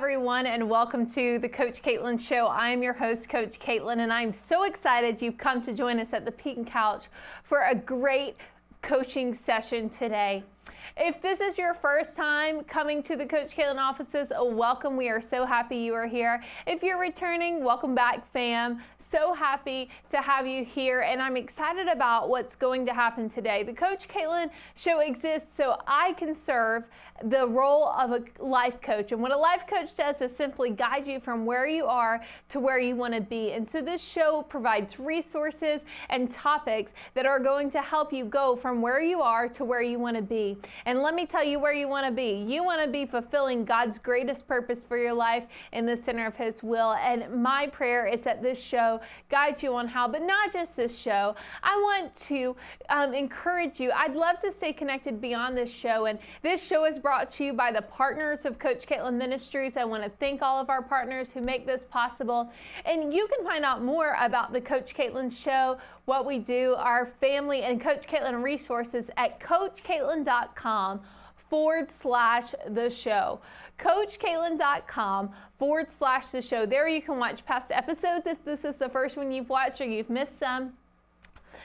everyone, and welcome to the Koach Katlyn Show. I am your host, Koach Katlyn, and I'm so excited you've come to join us at the Peak and Couch for a great coaching session today. If this is your first time coming to the Koach Katlyn offices, welcome. We are so happy you are here. If you're returning, welcome back, fam. So happy to have you here, and I'm excited about what's going to happen today. The Koach Katlyn Show exists so I can serve the role of a life coach. And what a life coach does is simply guide you from where you are to where you want to be. And so this show provides resources and topics that are going to help you go from where you are to where you want to be. And let me tell you where you want to be. You want to be fulfilling God's greatest purpose for your life in the center of His will. And my prayer is that this show guides you on how, but not just this show. I want to encourage you. I'd love to stay connected beyond this show. And this show is brought to you by the partners of Koach Katlyn Ministries. I want to thank all of our partners who make this possible. And you can find out more about the Koach Katlyn Show, what we do, our family, and Koach Katlyn resources at coachkatlyn.com/the show. coachkatlyn.com/the show. There you can watch past episodes if this is the first one you've watched or you've missed some.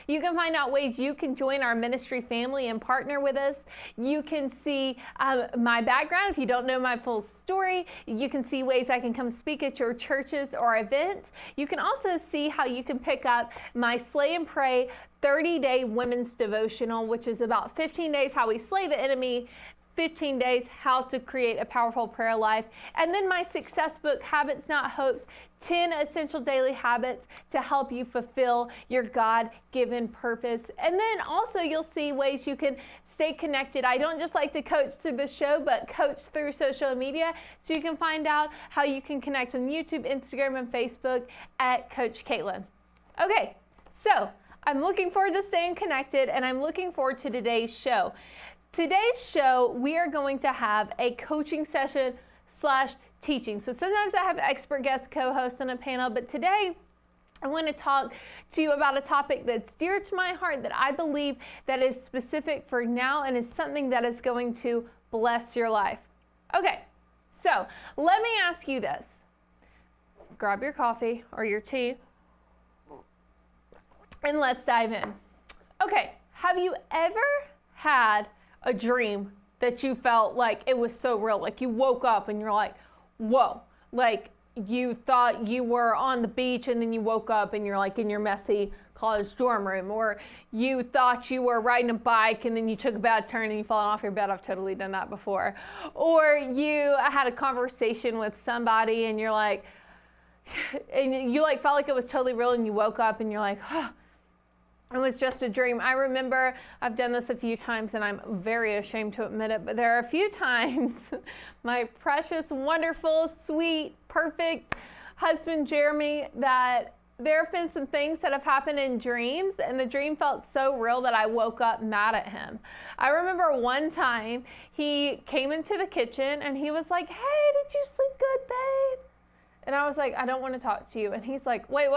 You can find out ways you can join our ministry family and partner with us. You can see my background if you don't know my full story. You can see ways I can come speak at your churches or events. You can also see how you can pick up my Slay and Pray 30-day women's devotional, which is about 15 days how we slay the enemy, 15 days how to create a powerful prayer life, and then my success book, Habits Not Hopes, 10 essential daily habits to help you fulfill your God-given purpose. And then also you'll see ways you can stay connected. I don't just like to coach through the show, but coach through social media. So you can find out how you can connect on YouTube, Instagram, and Facebook at Koach Katlyn. Okay, so I'm looking forward to staying connected, and I'm looking forward to today's show. Today's show, we are going to have a coaching session / teaching. So sometimes I have expert guest co-hosts on a panel, but today I want to talk to you about a topic that's dear to my heart that I believe that is specific for now and is something that is going to bless your life. Okay, so let me ask you this. Grab your coffee or your tea and let's dive in. Okay, have you ever had a dream that you felt like it was so real? Like you woke up and you're like, whoa, like you thought you were on the beach and then you woke up and you're like in your messy college dorm room, or you thought you were riding a bike and then you took a bad turn and you fallen off your bed. I've totally done that before. Or you had a conversation with somebody and you're like, and you like felt like it was totally real and you woke up and you're like, oh, it was just a dream. I remember I've done this a few times and I'm very ashamed to admit it, but there are a few times my precious, wonderful, sweet, perfect husband, Jeremy, that there have been some things that have happened in dreams and the dream felt so real that I woke up mad at him. I remember one time he came into the kitchen and he was like, hey, did you sleep good, babe? And I was like, I don't want to talk to you. And he's like, wait.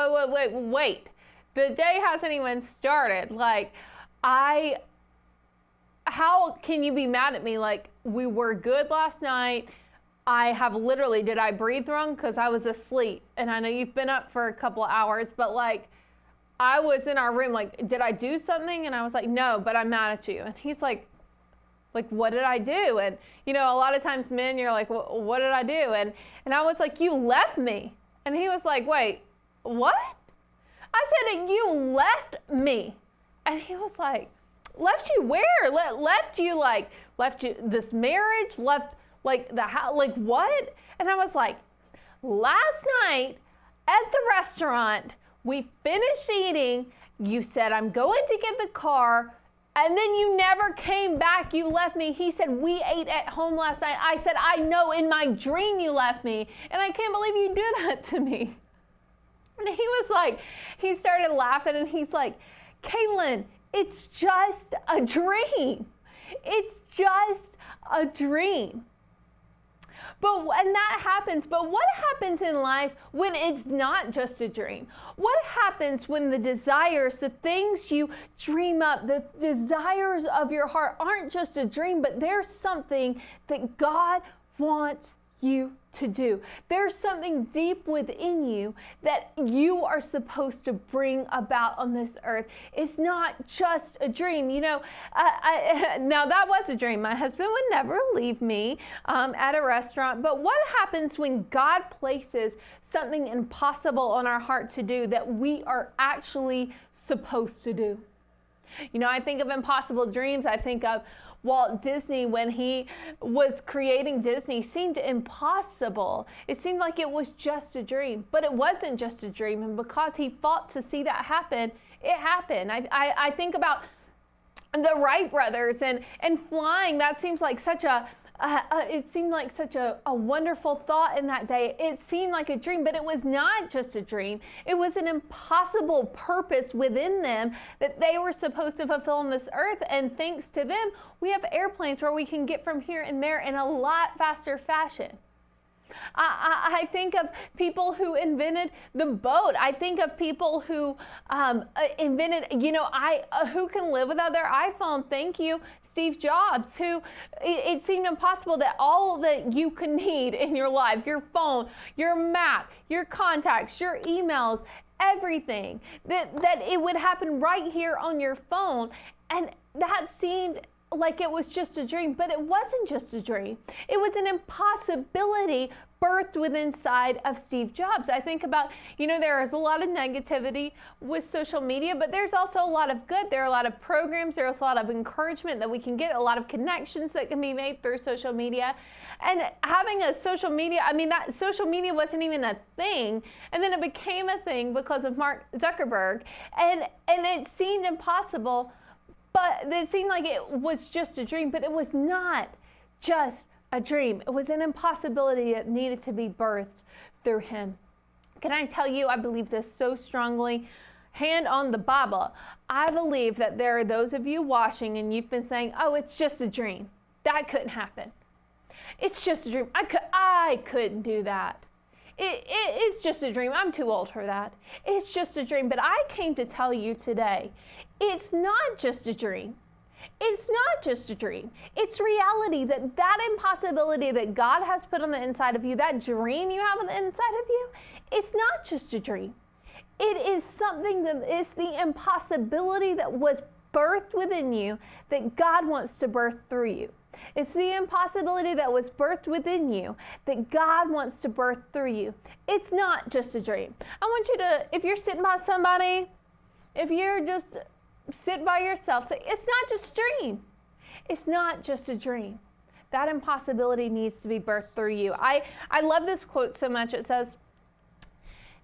The day hasn't even started. Like, how can you be mad at me? Like, we were good last night. I have literally, did I breathe wrong? Because I was asleep. And I know you've been up for a couple of hours, but like, I was in our room, like, did I do something? And I was like, no, but I'm mad at you. And he's like, what did I do? And, you know, a lot of times men, you're like, well, what did I do? And I was like, you left me. And he was like, wait, what? I said, you left me. And he was like, left you where? Left you this marriage? Left like the house? Like what? And I was like, last night at the restaurant, we finished eating. You said, I'm going to get the car. And then you never came back. You left me. He said, we ate at home last night. I said, I know, in my dream you left me. And I can't believe you do that to me. And he was like, he started laughing and he's like, Katlyn, it's just a dream. It's just a dream. But when that happens, but what happens in life when it's not just a dream? What happens when the desires, the things you dream up, the desires of your heart aren't just a dream, but there's something that God wants you to do. There's something deep within you that you are supposed to bring about on this earth. It's not just a dream. You know, now that was a dream. My husband would never leave me at a restaurant. But what happens when God places something impossible on our heart to do that we are actually supposed to do? You know, I think of impossible dreams. I think of Walt Disney, when he was creating Disney, seemed impossible. It seemed like it was just a dream, but it wasn't just a dream. And because he fought to see that happen, it happened. I think about the Wright brothers and flying. That seems like such a wonderful thought in that day. It seemed like a dream, but it was not just a dream. It was an impossible purpose within them that they were supposed to fulfill on this earth. And thanks to them, we have airplanes where we can get from here and there in a lot faster fashion. I think of people who invented the boat. I think of people who invented, who can live without their iPhone? Thank you, Steve Jobs, who it seemed impossible that all that you could need in your life, your phone, your map, your contacts, your emails, everything, that it would happen right here on your phone. And that seemed like it was just a dream, but it wasn't just a dream. It was an impossibility birthed within inside of Steve Jobs. I think about, there is a lot of negativity with social media, but there's also a lot of good. There are a lot of programs, there's a lot of encouragement that we can get, a lot of connections that can be made through social media. And having a social media, that social media wasn't even a thing, and then it became a thing because of Mark Zuckerberg, and it seemed impossible. But it seemed like it was just a dream, but it was not just a dream. It was an impossibility that needed to be birthed through him. Can I tell you, I believe this so strongly. Hand on the Bible. I believe that there are those of you watching and you've been saying, oh, it's just a dream. That couldn't happen. It's just a dream. I couldn't do that. It's just a dream. I'm too old for that. It's just a dream. But I came to tell you today, it's not just a dream. It's not just a dream. It's reality, that impossibility that God has put on the inside of you, that dream you have on the inside of you, it's not just a dream. It is something that is the impossibility that was birthed within you that God wants to birth through you. It's the impossibility that was birthed within you that God wants to birth through you. It's not just a dream. I want you to, if you're sitting by somebody, if you're just sit by yourself, say, it's not just a dream. It's not just a dream. That impossibility needs to be birthed through you. I love this quote so much. It says,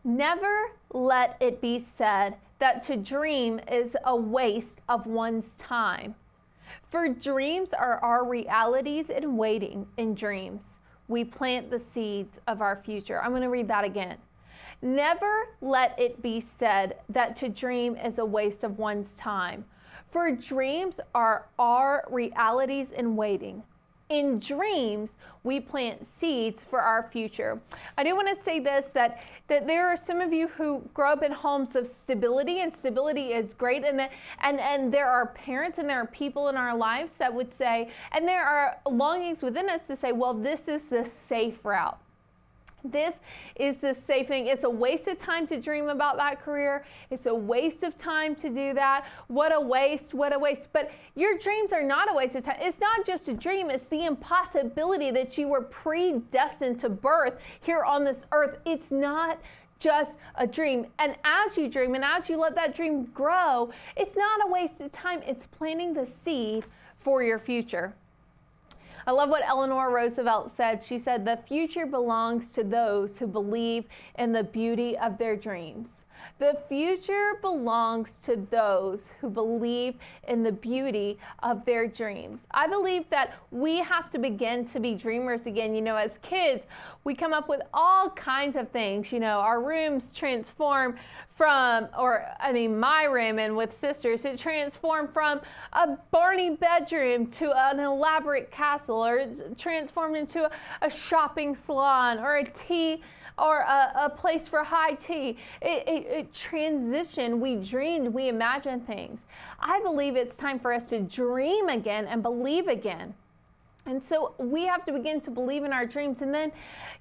never let it be said that to dream is a waste of one's time. For dreams are our realities in waiting in dreams. We plant the seeds of our future. I'm going to read that again. Never let it be said that to dream is a waste of one's time. For dreams are our realities in waiting. In dreams, we plant seeds for our future. I do want to say this, that there are some of you who grow up in homes of stability, and stability is great, and there are parents and there are people in our lives that would say, and there are longings within us to say, well, this is the safe route. This is the safe thing. It's a waste of time to dream about that career. It's a waste of time to do that. What a waste, what a waste. But your dreams are not a waste of time. It's not just a dream. It's the impossibility that you were predestined to birth here on this earth. It's not just a dream. And as you dream and as you let that dream grow, it's not a waste of time. It's planting the seed for your future. I love what Eleanor Roosevelt said. She said, the future belongs to those who believe in the beauty of their dreams. The future belongs to those who believe in the beauty of their dreams. I believe that we have to begin to be dreamers again. As kids, we come up with all kinds of things. Our rooms transform from, my room and with sisters, it transformed from a Barney bedroom to an elaborate castle, or transformed into a shopping salon, or a tea, or a place for high tea. It transitioned. We dreamed, we imagined things. I believe it's time for us to dream again and believe again. And so we have to begin to believe in our dreams. And then,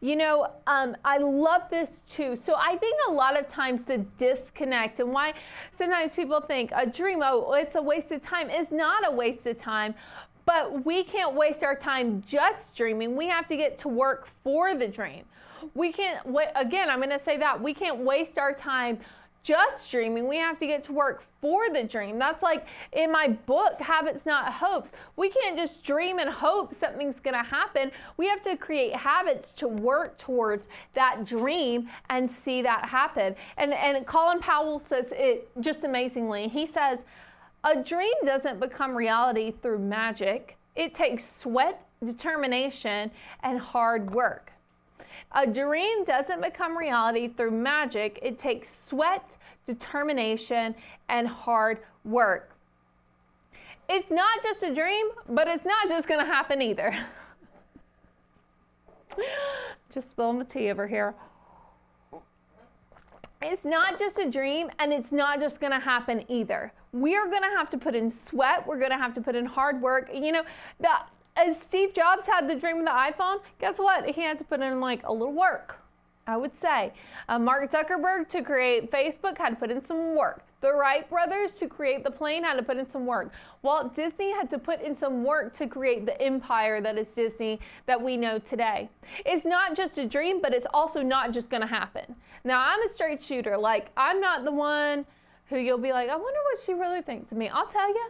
I love this too. So I think a lot of times the disconnect and why sometimes people think a dream, oh, it's a waste of time. It's not a waste of time, but we can't waste our time just dreaming. We have to get to work for the dream. We can't, again, I'm going to say that we can't waste our time just dreaming. We have to get to work for the dream. That's like in my book, Habits Not Hopes. We can't just dream and hope something's going to happen. We have to create habits to work towards that dream and see that happen. And Colin Powell says it just amazingly. He says, a dream doesn't become reality through magic. It takes sweat, determination, and hard work. A dream doesn't become reality through magic. It takes sweat, determination, and hard work. It's not just a dream, but it's not just going to happen either. Just spilling the tea over here. It's not just a dream, and it's not just going to happen either. We are going to have to put in sweat. We're going to have to put in hard work. As Steve Jobs had the dream of the iPhone, guess what? He had to put in like a little work, I would say. Mark Zuckerberg to create Facebook had to put in some work. The Wright brothers to create the plane had to put in some work. Walt Disney had to put in some work to create the empire that is Disney that we know today. It's not just a dream, but it's also not just going to happen. Now, I'm a straight shooter. Like, I'm not the one who you'll be like, I wonder what she really thinks of me. I'll tell you.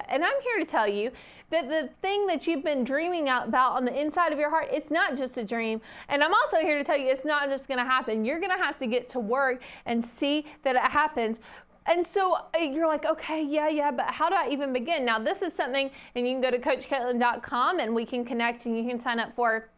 And I'm here to tell you that the thing that you've been dreaming about on the inside of your heart, it's not just a dream. And I'm also here to tell you it's not just going to happen. You're going to have to get to work and see that it happens. And so you're like, okay, yeah, but how do I even begin? Now, this is something, and you can go to KoachKatlyn.com and we can connect and you can sign up for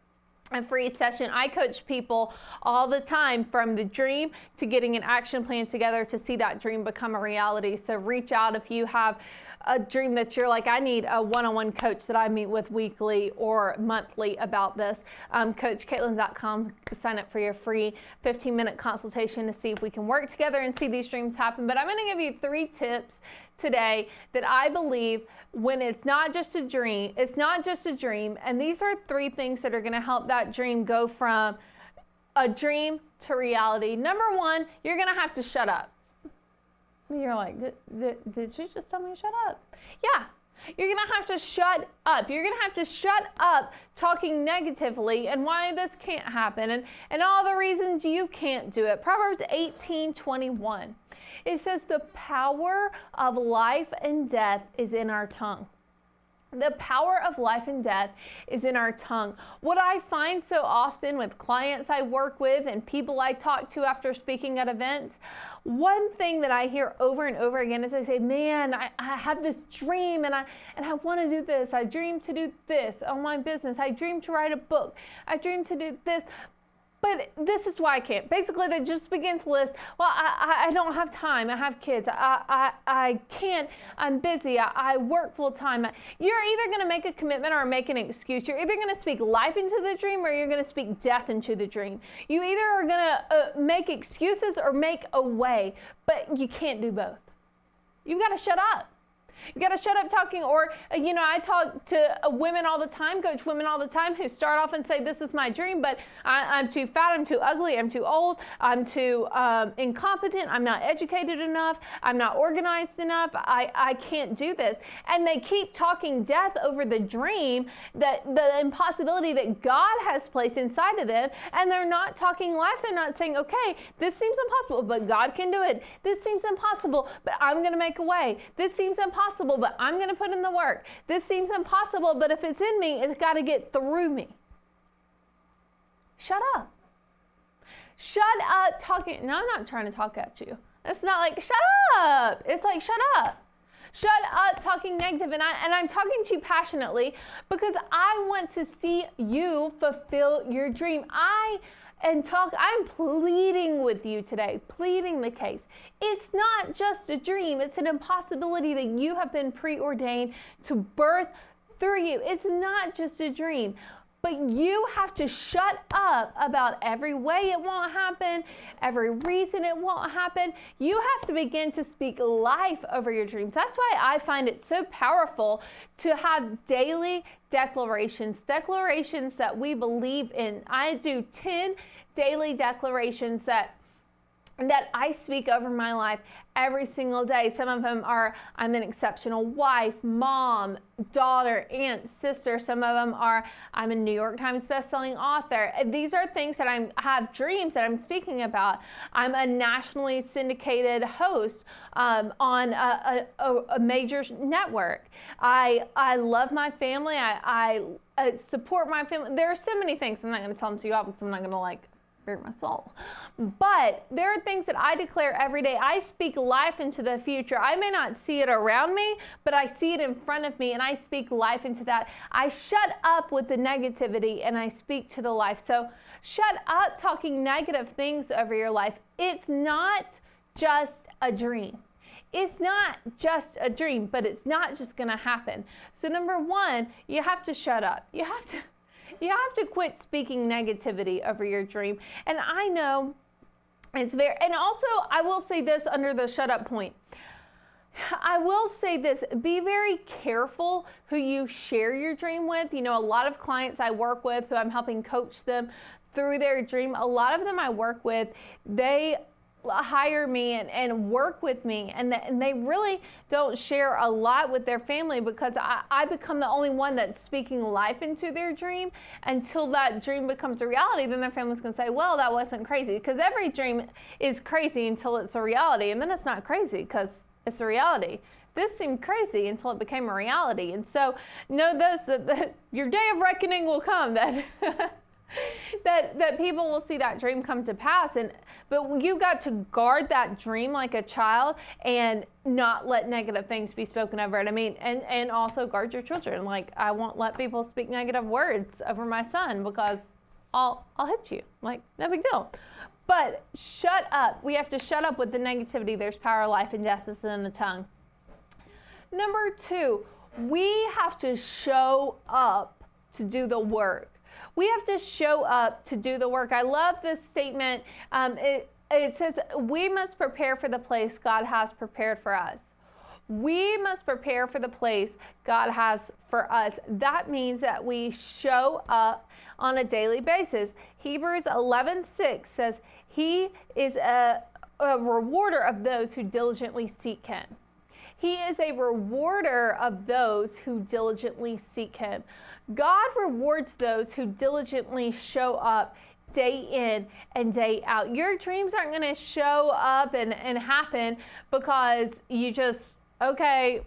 a free session. I coach people all the time from the dream to getting an action plan together to see that dream become a reality. So reach out if you have a dream that you're like, I need a one-on-one coach that I meet with weekly or monthly about this. KoachKatlyn.com, sign up for your free 15-minute consultation to see if we can work together and see these dreams happen. But I'm going to give you 3 tips today that I believe when it's not just a dream, and these are 3 things that are going to help that dream go from a dream to reality. Number 1, you're going to have to shut up. You're like, did you just tell me to shut up? Yeah, you're going to have to shut up. You're going to have to shut up talking negatively and why this can't happen and all the reasons you can't do it. Proverbs 18:21. It says the power of life and death is in our tongue. The power of life and death is in our tongue. What I find so often with clients I work with and people I talk to after speaking at events, one thing that I hear over and over again is they say, man, I have this dream and I want to do this. I dream to do this on my business. I dream to write a book. I dream to do this. But this is why I can't. Basically, they just begin to list, well, I don't have time. I have kids. I can't. I'm busy. I work full time. You're either going to make a commitment or make an excuse. You're either going to speak life into the dream or you're going to speak death into the dream. You either are going to make excuses or make a way, but you can't do both. You've got to shut up. You got to shut up talking, or, I talk to women all the time, coach women all the time who start off and say, this is my dream, but I'm too fat, I'm too ugly, I'm too old, I'm too incompetent, I'm not educated enough, I'm not organized enough, I can't do this. And they keep talking death over the dream, that the impossibility that God has placed inside of them, and they're not talking life. They're not saying, okay, this seems impossible, but God can do it. This seems impossible, but I'm going to make a way. This seems impossible, but I'm going to put in the work. This seems impossible, but if it's in me, it's got to get through me. Shut up. Shut up talking. No, I'm not trying to talk at you. It's not like, shut up. It's like, shut up. Shut up talking negative. And I'm talking to you passionately because I want to see you fulfill your dream. I'm pleading with you today, pleading the case. It's not just a dream. It's an impossibility that you have been preordained to birth through you. It's not just a dream, but But you have to shut up about every way it won't happen, every reason it won't happen. You have to begin to speak life over your dreams. That's why I find it so powerful to have daily declarations that we believe in. I do 10 daily declarations that I speak over my life every single day. Some of them are, I'm an exceptional wife, mom, daughter, aunt, sister. Some of them are, I'm a New York Times bestselling author. These are things that I have dreams that I'm speaking about. I'm a nationally syndicated host on a major network. I love my family. I support my family. There are so many things. I'm not going to tell them to you all because I'm not going to hurt my soul. But there are things that I declare every day. I speak life into the future. I may not see it around me, but I see it in front of me and I speak life into that. I shut up with the negativity and I speak to the life. So shut up talking negative things over your life. It's not just a dream. It's not just a dream, but it's not just going to happen. So number one, you have to shut up. You have to quit speaking negativity over your dream. And I know it's and also I will say this under the shut up point. I will say this, be very careful who you share your dream with. You know, a lot of clients I work with who I'm helping coach them through their dream, a lot of them I work with, they hire me and work with me, and they really don't share a lot with their family because I become the only one that's speaking life into their dream until that dream becomes a reality. Then their family's going to say, well, that wasn't crazy, because every dream is crazy until it's a reality, and then it's not crazy because it's a reality. This seemed crazy until it became a reality. And so know this, that your day of reckoning will come, that that people will see that dream come to pass. But you got to guard that dream like a child and not let negative things be spoken over it. I mean, and also guard your children. Like, I won't let people speak negative words over my son because I'll hit you. Like, no big deal. But shut up. We have to shut up with the negativity. There's power, life, and death is in the tongue. Number two, we have to show up to do the work. We have to show up to do the work. I love this statement. It says, we must prepare for the place God has prepared for us. We must prepare for the place God has for us. That means that we show up on a daily basis. Hebrews 11:6 says, He is a rewarder of those who diligently seek Him. He is a rewarder of those who diligently seek Him. God rewards those who diligently show up day in and day out. Your dreams aren't going to show up and happen because you just, okay,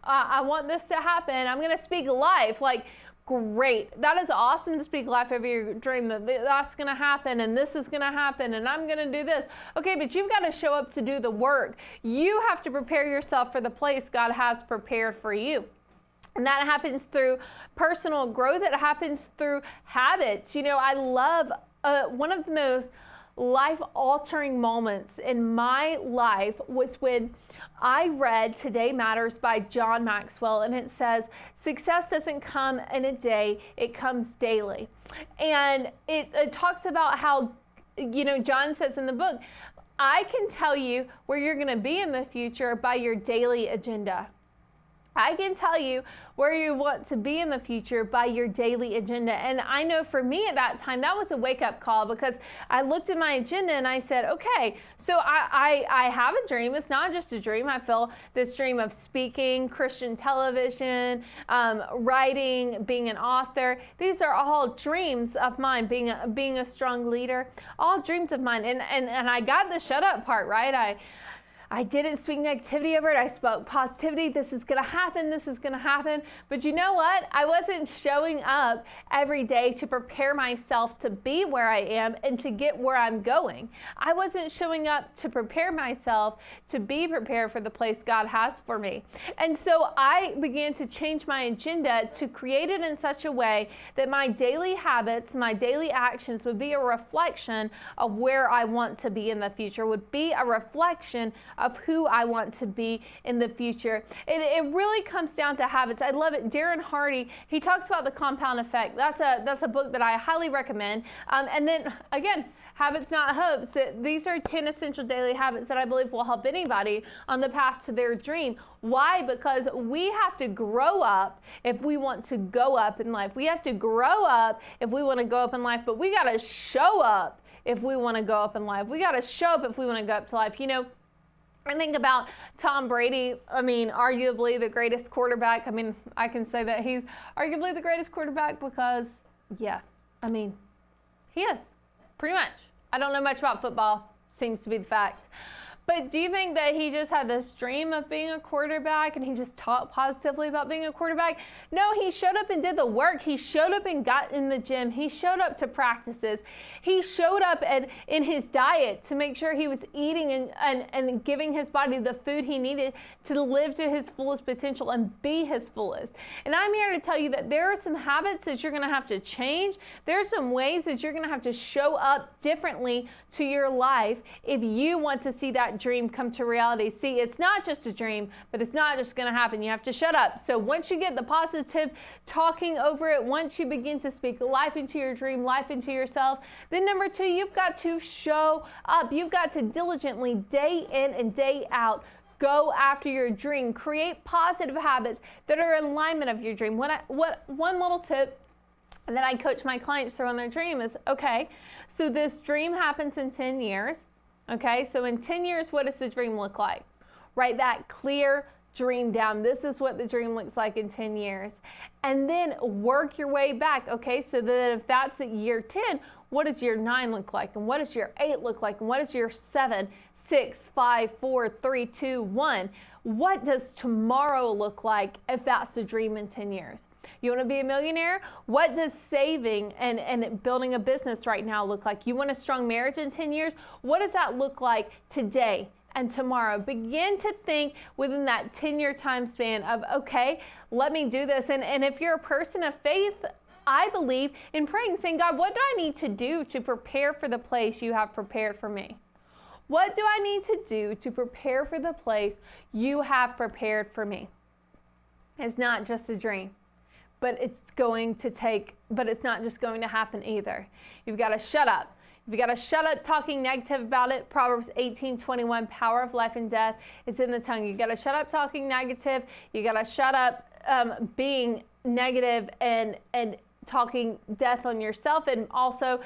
I want this to happen. I'm going to speak life. Like, great. That is awesome to speak life over your dream. That's going to happen and this is going to happen and I'm going to do this. Okay, but you've got to show up to do the work. You have to prepare yourself for the place God has prepared for you. And that happens through personal growth. It happens through habits. You know, I love one of the most life-altering moments in my life was when I read Today Matters by John Maxwell, and it says, success doesn't come in a day, it comes daily. And it talks about how, you know, John says in the book, I can tell you where you're going to be in the future by your daily agenda. I can tell you where you want to be in the future by your daily agenda. And I know for me at that time, that was a wake-up call because I looked at my agenda and I said, okay, so I have a dream. It's not just a dream. I feel this dream of speaking, Christian television, writing, being an author. These are all dreams of mine, being a strong leader, all dreams of mine. And I got the shut up part, right? I didn't speak negativity over it. I spoke positivity. This is going to happen. This is going to happen. But you know what? I wasn't showing up every day to prepare myself to be where I am and to get where I'm going. I wasn't showing up to prepare myself to be prepared for the place God has for me. And so I began to change my agenda to create it in such a way that my daily habits, my daily actions would be a reflection of where I want to be in the future, would be a reflection of who I want to be in the future. It really comes down to habits. I love it. Darren Hardy, he talks about the compound effect. That's a book that I highly recommend. And then again, Habits Not Hopes. These are 10 essential daily habits that I believe will help anybody on the path to their dream. Why? Because we have to grow up if we want to go up in life. We have to grow up if we want to go up in life, but we got to show up if we want to go up in life. We got to show up if we want to go up to life. You know, I think about Tom Brady. I mean, arguably the greatest quarterback. I mean, I can say that he's arguably the greatest quarterback because, yeah, I mean, he is, pretty much. I don't know much about football, seems to be the facts. But do you think that he just had this dream of being a quarterback and he just talked positively about being a quarterback? No, he showed up and did the work. He showed up and got in the gym. He showed up to practices. He showed up in his diet to make sure he was eating and giving his body the food he needed to live to his fullest potential and be his fullest. And I'm here to tell you that there are some habits that you're going to have to change. There are some ways that you're going to have to show up differently to your life if you want to see that dream come to reality. See, it's not just a dream, but it's not just going to happen. You have to shut up. So once you get the positive talking over it, once you begin to speak life into your dream, life into yourself, then number 2, you've got to show up. You've got to diligently, day in and day out, go after your dream. Create positive habits that are in alignment of your dream. One little tip that I coach my clients through on their dream is, okay, so this dream happens in 10 years. Okay, so in 10 years, what does the dream look like? Write that clear dream down. This is what the dream looks like in 10 years. And then work your way back. Okay, so that if that's at year 10, what does year 9 look like? And what does year 8 look like? And what does year 7, 6, 5, 4, 3, 2, 1? What does tomorrow look like if that's the dream in 10 years? You want to be a millionaire? What does saving and building a business right now look like? You want a strong marriage in 10 years? What does that look like today and tomorrow? Begin to think within that 10-year time span of, okay, let me do this. And if you're a person of faith, I believe in praying, saying, God, what do I need to do to prepare for the place you have prepared for me? What do I need to do to prepare for the place you have prepared for me? It's not just a dream. But it's not just going to happen either. You've got to shut up. You've got to shut up talking negative about it. Proverbs 18:21, power of life and death is in the tongue. You've got to shut up talking negative. You got to shut up being negative and talking death on yourself, and also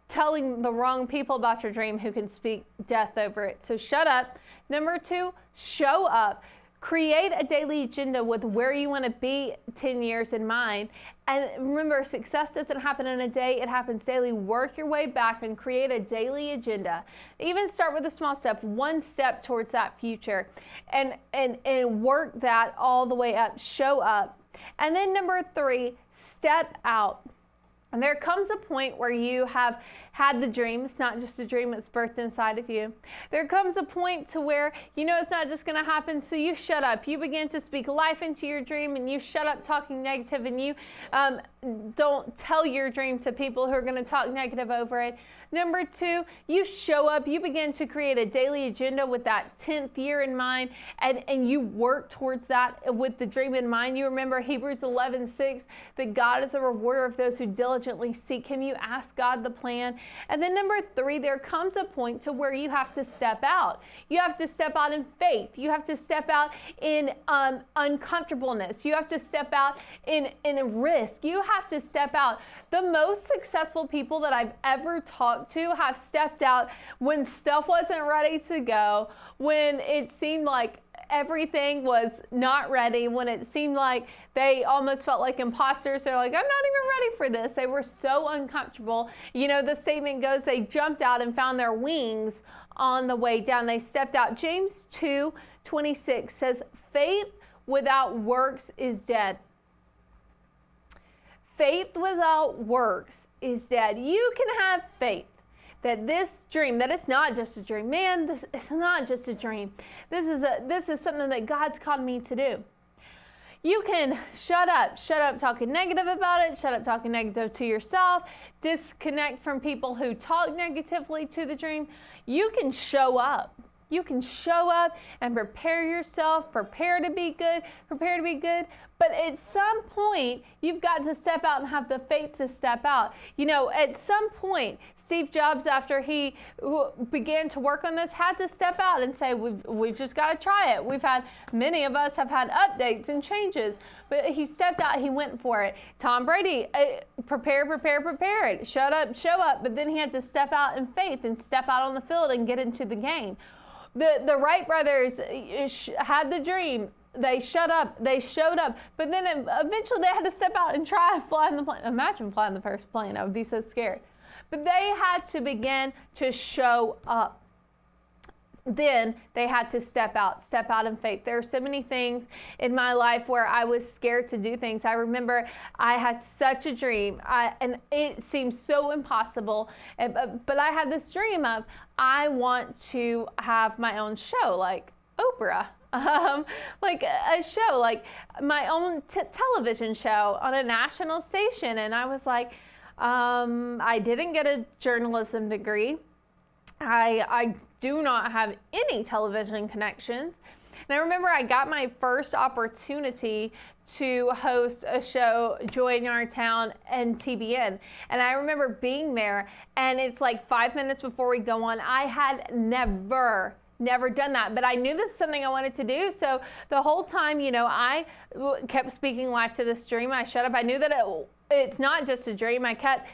telling the wrong people about your dream who can speak death over it. So shut up. Number 2, show up. Create a daily agenda with where you want to be 10 years in mind. And remember, success doesn't happen in a day, it happens daily. Work your way back and create a daily agenda. Even start with a small step, one step towards that future, and work that all the way up. Show up. And then number 3, step out. And there comes a point where you have had the dream. It's not just a dream, it's birthed inside of you. There comes a point to where you know it's not just going to happen, so you shut up. You begin to speak life into your dream, and you shut up talking negative, and you don't tell your dream to people who are going to talk negative over it. Number 2, you show up. You begin to create a daily agenda with that 10th year in mind, and you work towards that with the dream in mind. You remember Hebrews 11:6, that God is a rewarder of those who diligently seek Him. You ask God the plan. And then number 3, there comes a point to where you have to step out. You have to step out in faith. You have to step out in uncomfortableness. You have to step out in risk. You have to step out. The most successful people that I've ever talked to have stepped out when stuff wasn't ready to go, when it seemed like everything was not ready, when it seemed like they almost felt like imposters. They're like, I'm not even ready for this. They were so uncomfortable. You know, the statement goes, they jumped out and found their wings on the way down. They stepped out. James 2:26 says, faith without works is dead. Faith without works is dead. You can have faith that this dream, that it's not just a dream. Man, it's not just a dream. This is something that God's called me to do. You can shut up talking negative about it, shut up talking negative to yourself, disconnect from people who talk negatively to the dream. You can show up. You can show up and prepare yourself, prepare to be good, but at some point, you've got to step out and have the faith to step out. You know, at some point, Steve Jobs, after he began to work on this, had to step out and say, we've just got to try it. Many of us have had updates and changes, but he stepped out, he went for it. Tom Brady, prepare it, shut up, show up, but then he had to step out in faith and step out on the field and get into the game. The Wright brothers had the dream. They showed up, but then eventually they had to step out and try flying the plane. Imagine flying the first plane. I would be so scared. But they had to begin to show up. Then they had to step out in faith. There are so many things in my life where I was scared to do things. I remember I had such a dream, and it seemed so impossible, but I had this dream of, I want to have my own show, like Oprah. Like a show, like my own television show on a national station. And I was like, I didn't get a journalism degree. I do not have any television connections. And I remember I got my first opportunity to host a show, Joy in Our Town and TBN. And I remember being there, and it's like 5 minutes before we go on. I had never done that, but I knew this is something I wanted to do. So the whole time, you know, I kept speaking life to this dream. I shut up. I knew that it's not just a dream. I kept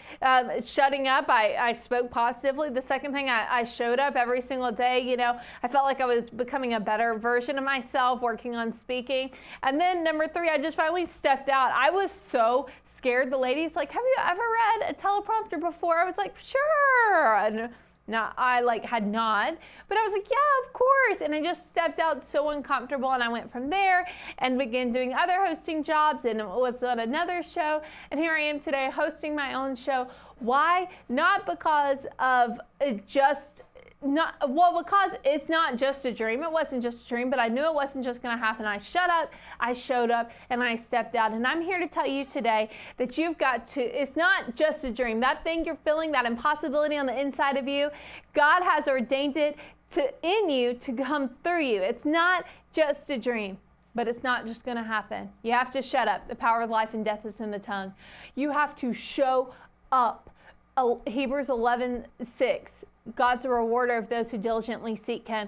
shutting up. I spoke positively. The second thing, I showed up every single day. You know, I felt like I was becoming a better version of myself, working on speaking. And then number 3, I just finally stepped out. I was so scared. The lady's like, have you ever read a teleprompter before? I was like, sure. And I had not, but I was like, yeah, of course. And I just stepped out so uncomfortable, and I went from there and began doing other hosting jobs and was on another show. And here I am today hosting my own show. Why? Not because of because it's not just a dream. It wasn't just a dream, but I knew it wasn't just going to happen. I shut up, I showed up, and I stepped out. And I'm here to tell you today that you've got to, it's not just a dream. That thing you're feeling, that impossibility on the inside of you, God has ordained it in you to come through you. It's not just a dream, but it's not just going to happen. You have to shut up. The power of life and death is in the tongue. You have to show up. Hebrews 11:6. God's a rewarder of those who diligently seek him.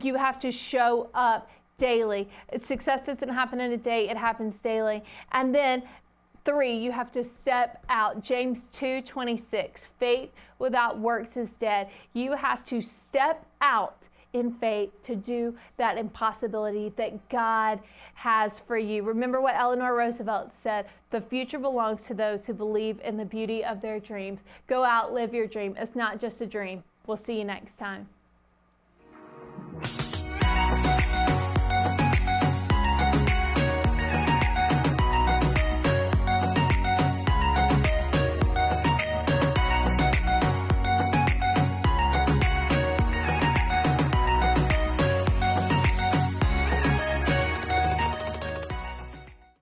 You have to show up daily. Success doesn't happen in a day, it happens daily. And then 3, you have to step out. James 2:26, faith without works is dead. You have to step out in faith to do that impossibility that God has for you. Remember what Eleanor Roosevelt said, the future belongs to those who believe in the beauty of their dreams. Go out, live your dream. It's not just a dream. We'll see you next time.